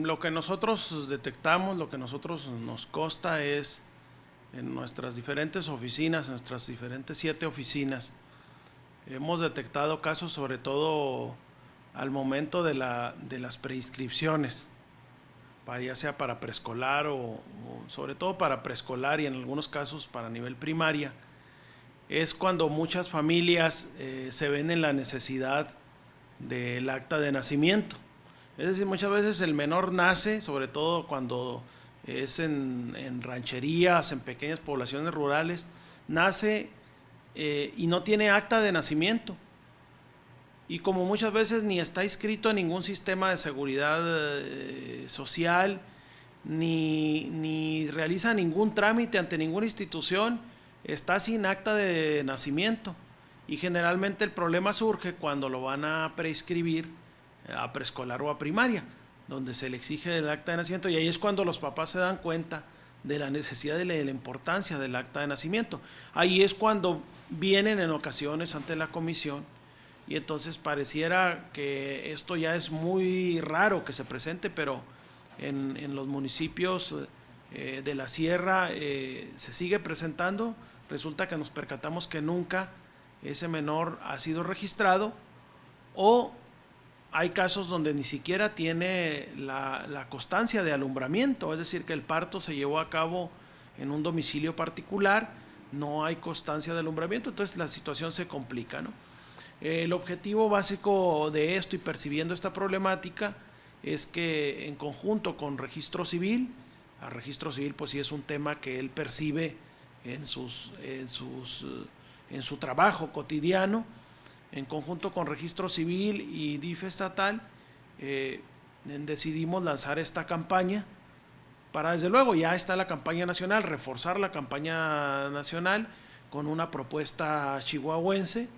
Lo que nosotros detectamos, lo que nosotros nos consta es en nuestras diferentes oficinas, nuestras diferentes 7 oficinas, hemos detectado casos sobre todo al momento de las preinscripciones, ya sea para preescolar o sobre todo para preescolar y en algunos casos para nivel primaria. Es cuando muchas familias se ven en la necesidad del acta de nacimiento. Es decir, muchas veces el menor nace, sobre todo cuando es en rancherías, en pequeñas poblaciones rurales, nace y no tiene acta de nacimiento. Y como muchas veces ni está inscrito en ningún sistema de seguridad social, ni realiza ningún trámite ante ninguna institución, está sin acta de nacimiento. Y generalmente el problema surge cuando lo van a preinscribir a preescolar o a primaria, donde se le exige el acta de nacimiento, y ahí es cuando los papás se dan cuenta de la necesidad y de la importancia del acta de nacimiento. Ahí es cuando vienen en ocasiones ante la comisión, y entonces pareciera que esto ya es muy raro que se presente, pero en los municipios de la sierra se sigue presentando. Resulta que nos percatamos que nunca ese menor ha sido registrado, o hay casos donde ni siquiera tiene la constancia de alumbramiento, es decir, que el parto se llevó a cabo en un domicilio particular, no hay constancia de alumbramiento, entonces la situación se complica, ¿no? El objetivo básico de esto y percibiendo esta problemática es que en conjunto con Registro Civil, a Registro Civil pues sí es un tema que él percibe en su trabajo cotidiano, en conjunto con Registro Civil y DIF estatal, decidimos lanzar esta campaña para, desde luego, ya está la campaña nacional, reforzar la campaña nacional con una propuesta chihuahuense,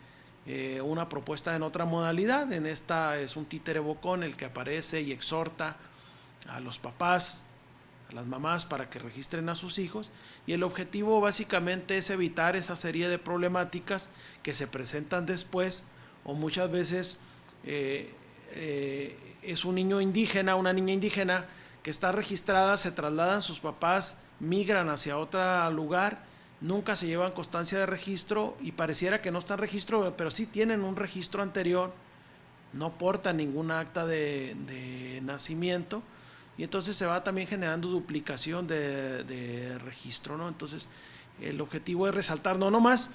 una propuesta en otra modalidad. En esta es un títere bocón el que aparece y exhorta a los papás, a las mamás, para que registren a sus hijos, y el objetivo básicamente es evitar esa serie de problemáticas que se presentan después, o muchas veces es un niño indígena, una niña indígena que está registrada, se trasladan sus papás, migran hacia otro lugar, nunca se llevan constancia de registro y pareciera que no están en registro, pero sí tienen un registro anterior, no portan ningún acta de nacimiento, y entonces se va también generando duplicación de registro, ¿no? Entonces el objetivo es resaltar no nomás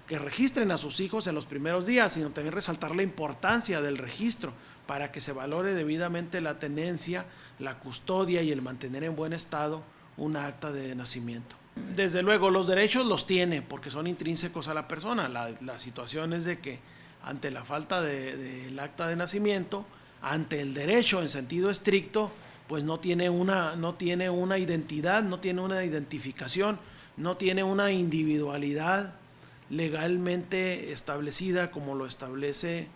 que registren a sus hijos en los primeros días, sino también resaltar la importancia del registro para que se valore debidamente la tenencia, la custodia y el mantener en buen estado un acta de nacimiento. Desde luego los derechos los tiene porque son intrínsecos a la persona. La situación es de que ante la falta del acta de nacimiento, ante el derecho en sentido estricto, pues no tiene una identidad, no tiene una identificación, no tiene una individualidad legalmente establecida como lo establece,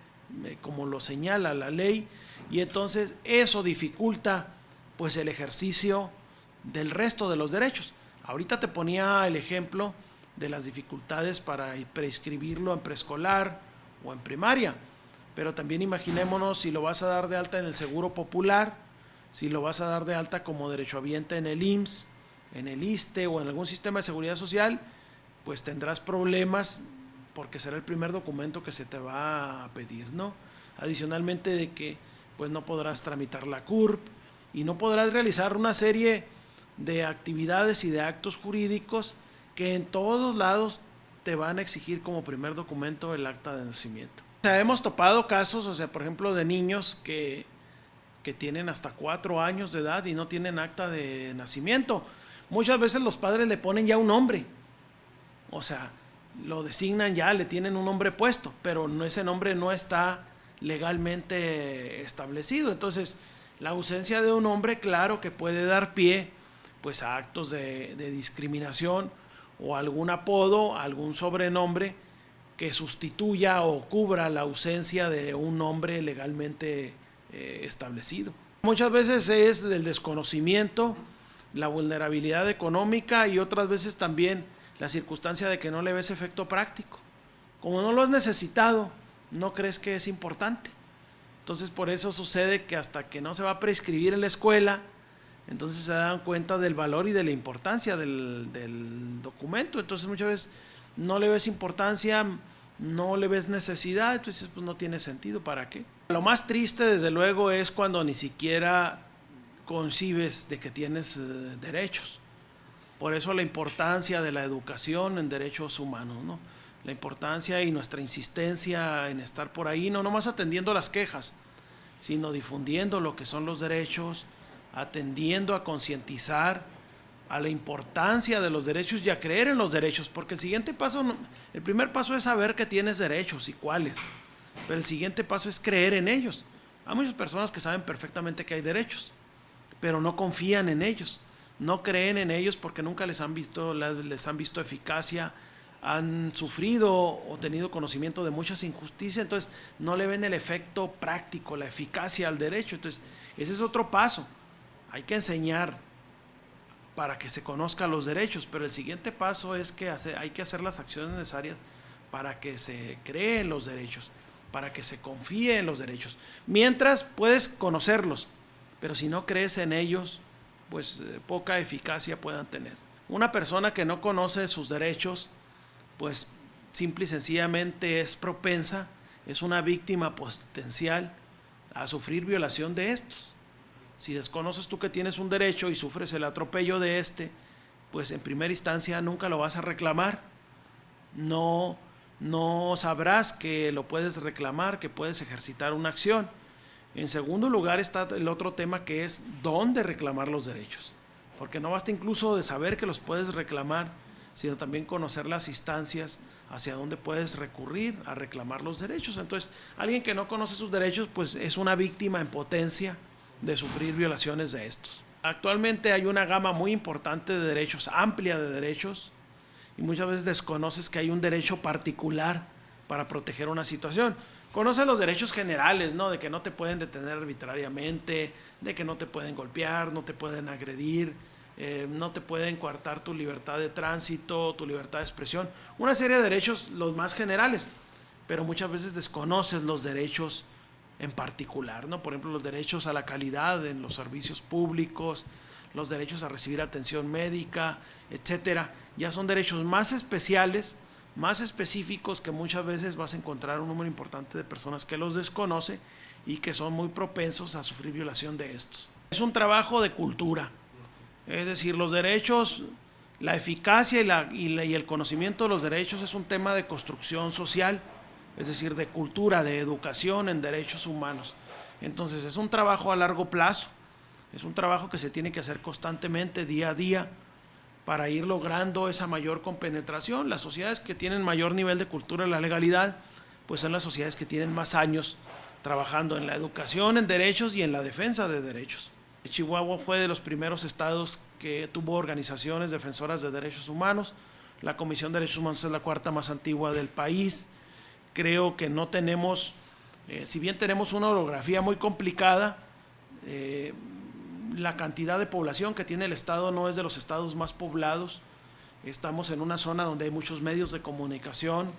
como lo señala la ley, y entonces eso dificulta pues el ejercicio del resto de los derechos. Ahorita te ponía el ejemplo de las dificultades para prescribirlo en preescolar o en primaria, pero también imaginémonos si lo vas a dar de alta en el Seguro Popular, si lo vas a dar de alta como derechohabiente en el IMSS, en el ISSSTE o en algún sistema de seguridad social, pues tendrás problemas porque será el primer documento que se te va a pedir, ¿no? Adicionalmente de que pues no podrás tramitar la CURP y no podrás realizar una serie de actividades y de actos jurídicos que en todos lados te van a exigir como primer documento el acta de nacimiento. O sea, hemos topado casos, o sea, por ejemplo, de niños que tienen hasta 4 años de edad y no tienen acta de nacimiento. Muchas veces los padres le ponen ya un nombre, o sea, lo designan ya, le tienen un nombre puesto, pero ese nombre no está legalmente establecido. Entonces, la ausencia de un nombre, claro que puede dar pie pues a actos de discriminación o algún apodo, algún sobrenombre que sustituya o cubra la ausencia de un nombre legalmente establecido. Muchas veces es el desconocimiento, la vulnerabilidad económica y otras veces también la circunstancia de que no le ves efecto práctico. Como no lo has necesitado, no crees que es importante. Entonces por eso sucede que hasta que no se va a prescribir en la escuela, entonces se dan cuenta del valor y de la importancia del documento. Entonces muchas veces no le ves importancia, no le ves necesidad, entonces pues no tiene sentido, ¿para qué? Lo más triste desde luego es cuando ni siquiera concibes de que tienes derechos. Por eso la importancia de la educación en derechos humanos, ¿no? La importancia y nuestra insistencia en estar por ahí, no nomás atendiendo las quejas, sino difundiendo lo que son los derechos, atendiendo a concientizar a la importancia de los derechos y a creer en los derechos, porque el siguiente paso, el primer paso es saber que tienes derechos y cuáles, pero el siguiente paso es creer en ellos. Hay muchas personas que saben perfectamente que hay derechos, pero no confían en ellos, no creen en ellos porque nunca les han visto eficacia, han sufrido o tenido conocimiento de muchas injusticias, entonces no le ven el efecto práctico, la eficacia al derecho. Entonces ese es otro paso, hay que enseñar para que se conozcan los derechos, pero el siguiente paso es que hay que hacer las acciones necesarias para que se creen los derechos, para que se confíe en los derechos. Mientras puedes conocerlos, pero si no crees en ellos, pues poca eficacia puedan tener. Una persona que no conoce sus derechos, pues simple y sencillamente es propensa, es una víctima potencial a sufrir violación de estos. Si desconoces tú que tienes un derecho y sufres el atropello de pues en primera instancia nunca lo vas a reclamar, no sabrás que lo puedes reclamar, que puedes ejercitar una acción. En segundo lugar está el otro tema, que es dónde reclamar los derechos, porque no basta incluso de saber que los puedes reclamar, sino también conocer las instancias hacia dónde puedes recurrir a reclamar los derechos. Entonces, alguien que no conoce sus derechos, pues es una víctima en potencia de sufrir violaciones de estos. Actualmente hay una gama muy importante de derechos, amplia de derechos, y muchas veces desconoces que hay un derecho particular para proteger una situación. Conoces los derechos generales, ¿no? De que no te pueden detener arbitrariamente, de que no te pueden golpear, no te pueden agredir, no te pueden coartar tu libertad de tránsito, tu libertad de expresión, una serie de derechos los más generales, pero muchas veces desconoces los derechos en particular, ¿no? Por ejemplo, los derechos a la calidad en los servicios públicos, los derechos a recibir atención médica, etcétera. Ya son derechos más especiales, más específicos, que muchas veces vas a encontrar un número importante de personas que los desconoce y que son muy propensos a sufrir violación de estos. Es un trabajo de cultura. Es decir, los derechos, la eficacia y el conocimiento de los derechos es un tema de construcción social, es decir, de cultura, de educación en derechos humanos. Entonces es un trabajo a largo plazo, es un trabajo que se tiene que hacer constantemente, día a día, para ir logrando esa mayor compenetración. Las sociedades que tienen mayor nivel de cultura de la legalidad, pues son las sociedades que tienen más años trabajando en la educación, en derechos y en la defensa de derechos. Chihuahua fue de los primeros estados que tuvo organizaciones defensoras de derechos humanos. La Comisión de Derechos Humanos es la cuarta más antigua del país. Creo que no tenemos, si bien tenemos una orografía muy complicada, la cantidad de población que tiene el estado no es de los estados más poblados. Estamos en una zona donde hay muchos medios de comunicación,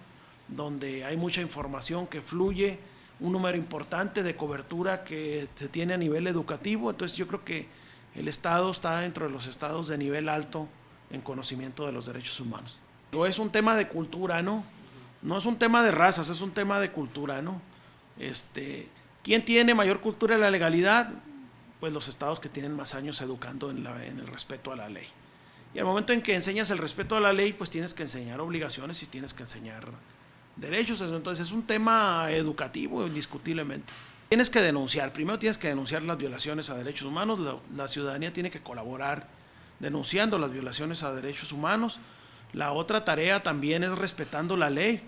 donde hay mucha información que fluye, un número importante de cobertura que se tiene a nivel educativo. Entonces yo creo que el estado está dentro de los estados de nivel alto en conocimiento de los derechos humanos. Es un tema de cultura, ¿no? No es un tema de razas, es un tema de cultura, ¿no? ¿Quién tiene mayor cultura de la legalidad? Pues los estados que tienen más años educando en el respeto a la ley. Y al momento en que enseñas el respeto a la ley, pues tienes que enseñar obligaciones y tienes que enseñar derechos. Entonces es un tema educativo, indiscutiblemente. Tienes que denunciar, primero tienes que denunciar las violaciones a derechos humanos, la ciudadanía tiene que colaborar denunciando las violaciones a derechos humanos. La otra tarea también es respetando la ley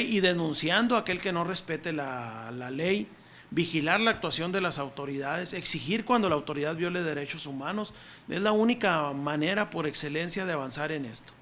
y denunciando a aquel que no respete la ley, vigilar la actuación de las autoridades, exigir cuando la autoridad viole derechos humanos. Es la única manera por excelencia de avanzar en esto.